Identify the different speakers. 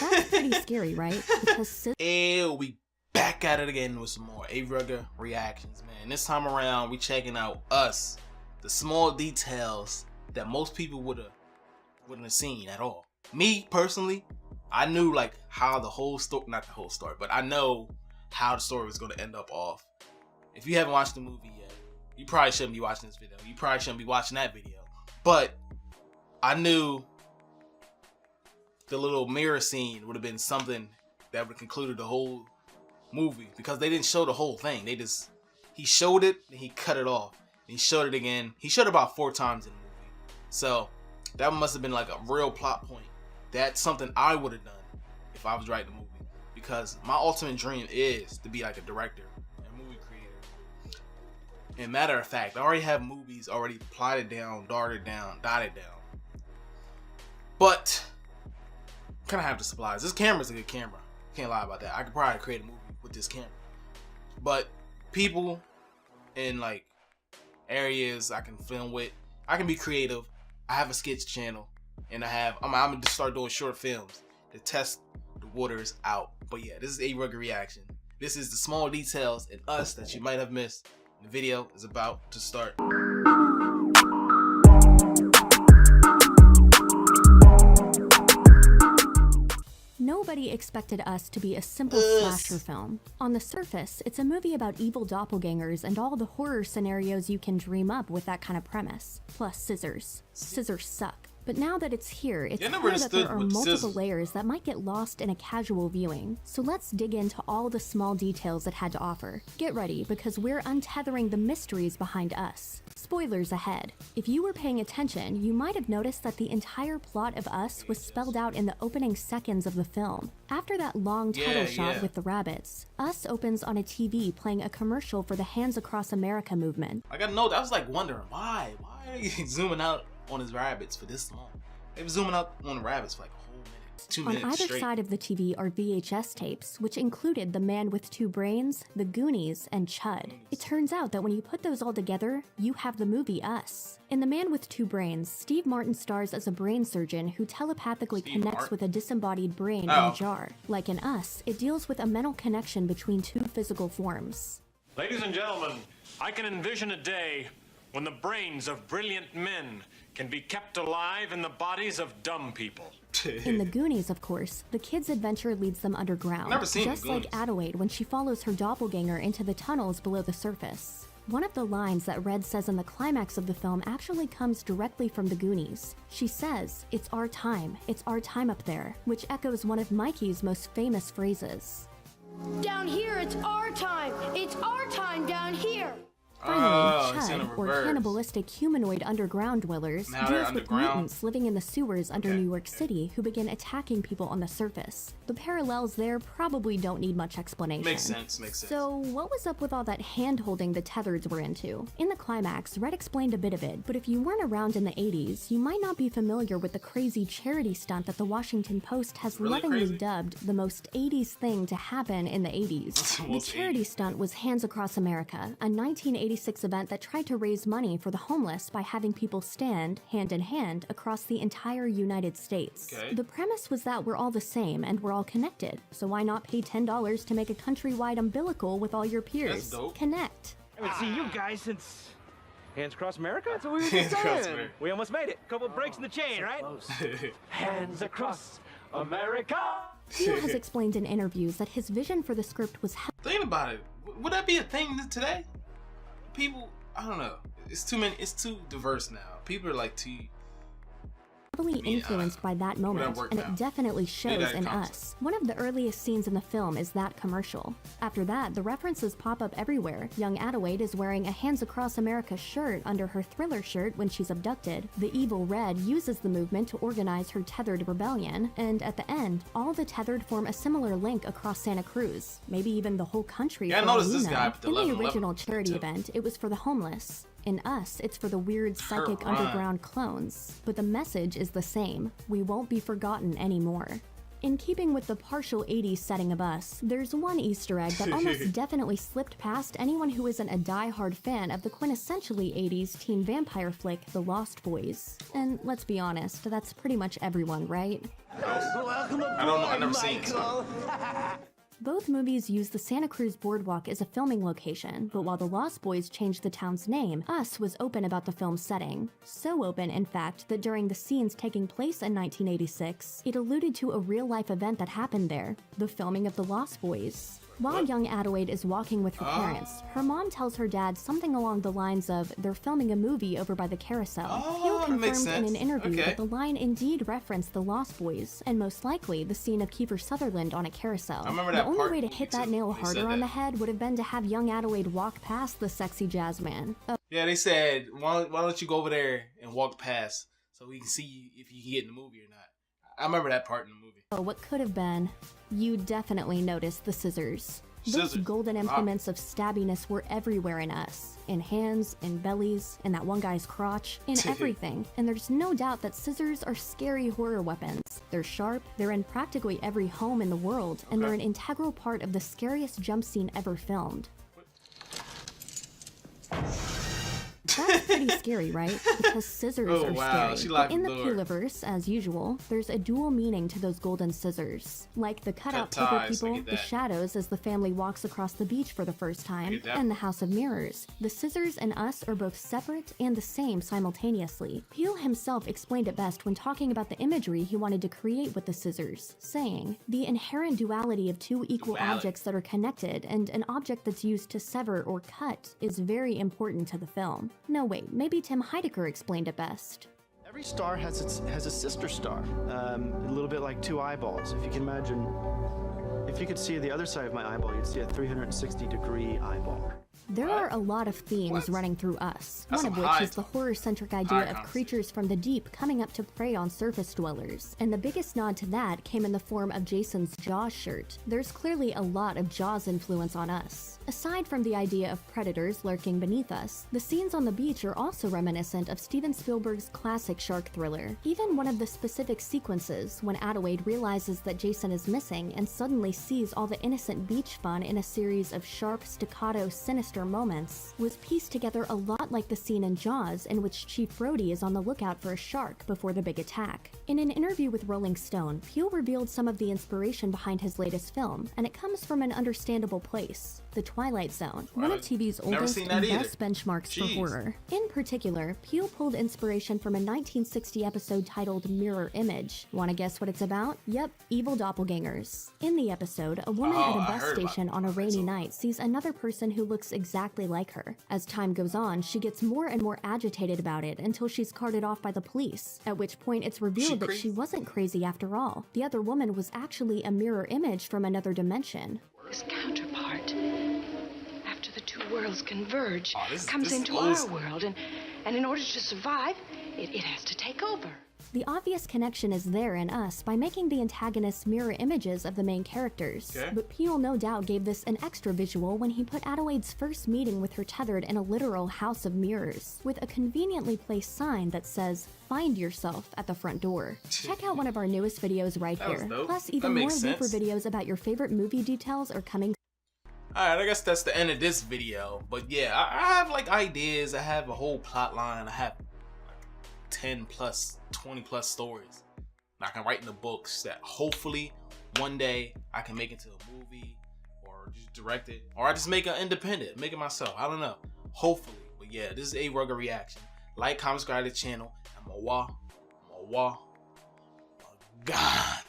Speaker 1: That's pretty scary, right? Because
Speaker 2: Ew, we back at it again with some more ARugga reactions, man. This time around, we checking out Us, the small details that most people wouldn't have seen at all. Me personally, I knew like how the whole story, not the whole story, but I know how the story was going to end up off. If you haven't watched the movie yet, you probably shouldn't be watching this video. You probably shouldn't be watching that video. But I knew the little mirror scene would have been something that would have concluded the whole movie, because they didn't show the whole thing. He showed it and he cut it off. And he showed it again. He showed it about 4 times in the movie. So that must have been like a real plot point. That's something I would have done if I was writing the movie, because my ultimate dream is to be like a director and movie creator. And matter of fact, I already have movies already plotted down, dotted down. But kind of have the supplies. This camera's a good camera. Can't lie about that. I could probably create a movie with this camera. But people in like areas I can film with, I can be creative. I have a sketch channel, and I'm gonna just start doing short films to test the waters out. But yeah, this is ARugga reaction. This is the small details in Us that you might have missed. The video is about to start.
Speaker 1: nobody expected Us to be a simple slasher film. On the surface, it's a movie about evil doppelgangers and all the horror scenarios you can dream up with that kind of premise. Plus scissors. Scissors suck. But now that it's here, it's clear that there are multiple layers that might get lost in a casual viewing. So let's dig into all the small details it had to offer. Get ready, because we're untethering the mysteries behind Us. Spoilers ahead. If you were paying attention, you might have noticed that the entire plot of Us was spelled out in the opening seconds of the film. After that long title shot with the rabbits, Us opens on a TV playing a commercial for the Hands Across America movement.
Speaker 2: I gotta know, I was like wondering, why are you zooming out on his rabbits for this long? They were zooming out on the rabbits for like a whole minute. 2 minutes
Speaker 1: on either
Speaker 2: straight.
Speaker 1: side of the TV are VHS tapes, which included The Man with Two Brains, The Goonies, and Chud. It turns out that when you put those all together, you have the movie Us. In The Man with Two Brains, Steve Martin stars as a brain surgeon who telepathically connects with a disembodied brain in a jar. Like in Us, it deals with a mental connection between two physical forms.
Speaker 3: Ladies and gentlemen, I can envision a day when the brains of brilliant men can be kept alive in the bodies of dumb people.
Speaker 1: In The Goonies, of course, the kids' adventure leads them underground, just like Adelaide when she follows her doppelganger into the tunnels below the surface. One of the lines that Red says in the climax of the film actually comes directly from The Goonies. She says, it's our time up there," which echoes one of Mikey's most famous phrases.
Speaker 4: Down here, it's our time down here.
Speaker 1: Finally, Chud, or cannibalistic humanoid underground dwellers, deals with mutants living in the sewers under New York City who begin attacking people on the surface. The parallels there probably don't need much explanation.
Speaker 2: Makes sense.
Speaker 1: So what was up with all that hand-holding the Tethers were into? In the climax, Red explained a bit of it, but if you weren't around in the 80s, you might not be familiar with the crazy charity stunt that the Washington Post has lovingly dubbed the most 80s thing to happen in the 80s. The charity stunt was Hands Across America, a 1986 event that tried to raise money for the homeless by having people stand, hand in hand, across the entire United States. The premise was that we're all the same and we're all connected, so why not pay $10 to make a countrywide umbilical with all your peers? Connect.
Speaker 5: I haven't seen you guys since Hands Across America? That's what we were just saying. We almost made it. Couple breaks in the chain, right? Hands Across America!
Speaker 1: Peele has explained in interviews that his vision for the script was
Speaker 2: Think about it. Would that be a thing today? People, I don't know. It's too diverse now. People are like too
Speaker 1: heavily influenced by that moment, and it definitely shows in Us. One of the earliest scenes in the film is that commercial. After that, the references pop up everywhere. Young Adelaide is wearing a Hands Across America shirt under her Thriller shirt when she's abducted. The evil Red uses the movement to organize her tethered rebellion, and at the end, all the tethered form a similar link across Santa Cruz, maybe even the whole country.
Speaker 2: Yeah, I noticed this guy.
Speaker 1: In the original charity event, it was for the homeless. In Us, it's for the weird psychic underground clones. But the message is the same. We won't be forgotten anymore. In keeping with the partial 80s setting of Us, there's one Easter egg that almost definitely slipped past anyone who isn't a die-hard fan of the quintessentially 80s teen vampire flick, The Lost Boys. And let's be honest, that's pretty much everyone, right?
Speaker 2: Welcome aboard, I don't know, I've never seen it.
Speaker 1: Both movies use the Santa Cruz Boardwalk as a filming location, but while The Lost Boys changed the town's name, Us was open about the film's setting. So open, in fact, that during the scenes taking place in 1986, it alluded to a real-life event that happened there, the filming of The Lost Boys. While young Adelaide is walking with her parents, her mom tells her dad something along the lines of, they're filming a movie over by the carousel. Peele confirmed in an interview that the line indeed referenced The Lost Boys, and most likely the scene of Kiefer Sutherland on a carousel. The only way to hit that nail harder on the head would have been to have young Adelaide walk past the sexy jazz man.
Speaker 2: Yeah, they said, why don't you go over there and walk past so we can see if you can get in the movie or not. I remember that part in the movie.
Speaker 1: What could have been, you definitely noticed the scissors. Those golden implements of stabbiness were everywhere in Us. In hands, in bellies, in that one guy's crotch, in everything. And there's no doubt that scissors are scary horror weapons. They're sharp, they're in practically every home in the world, and they're an integral part of the scariest jump scene ever filmed. That's pretty scary, right? Because scissors are scary. But in the Peeleverse, as usual, there's a dual meaning to those golden scissors. Like the cutout paper people, the shadows as the family walks across the beach for the first time, and the House of Mirrors. The scissors and Us are both separate and the same simultaneously. Peele himself explained it best when talking about the imagery he wanted to create with the scissors, saying, the inherent duality of two equal objects that are connected and an object that's used to sever or cut is very important to the film. No, wait, maybe Tim Heidecker explained it best.
Speaker 6: Every star has a sister star, a little bit like two eyeballs. If you can imagine, if you could see the other side of my eyeball, you'd see a 360-degree eyeball.
Speaker 1: There are a lot of themes running through Us, one of which is the horror-centric idea of creatures from the deep coming up to prey on surface dwellers, and the biggest nod to that came in the form of Jason's Jaws shirt. There's clearly a lot of Jaws influence on Us. Aside from the idea of predators lurking beneath us, the scenes on the beach are also reminiscent of Steven Spielberg's classic shark thriller. Even one of the specific sequences, when Adelaide realizes that Jason is missing and suddenly sees all the innocent beach fun in a series of sharp, staccato, sinister moments, was pieced together a lot like the scene in Jaws in which Chief Brody is on the lookout for a shark before the big attack. In an interview with Rolling Stone, Peele revealed some of the inspiration behind his latest film, and it comes from an understandable place. The Twilight Zone, one of TV's oldest and best benchmarks for horror. In particular, Peele pulled inspiration from a 1960 episode titled Mirror Image. Wanna guess what it's about? Yep, evil doppelgangers. In the episode, a woman at a bus station on a rainy night sees another person who looks exactly like her. As time goes on, she gets more and more agitated about it until she's carted off by the police, at which point it's revealed that she wasn't crazy after all. The other woman was actually a mirror image from another dimension.
Speaker 7: His counterpart, after the two worlds converge, comes into our world, and in order to survive, it has to take over.
Speaker 1: The obvious connection is there in Us by making the antagonists mirror images of the main characters, but Peele no doubt gave this an extra visual when he put Adelaide's first meeting with her tethered in a literal house of mirrors, with a conveniently placed sign that says, "Find yourself" at the front door. Check out one of our newest videos right here. Plus, even more Looper videos about your favorite movie details are coming.
Speaker 2: Alright, I guess that's the end of this video, but yeah, I have like ideas, I have a whole plot line, I have 10 plus, 20 plus stories I can write in the books that hopefully one day I can make into a movie or just direct it, or I just make it independent, make it myself. I don't know. Hopefully. But yeah, this is ARuggaReaction. Like, comment, subscribe to the channel. I'm a God.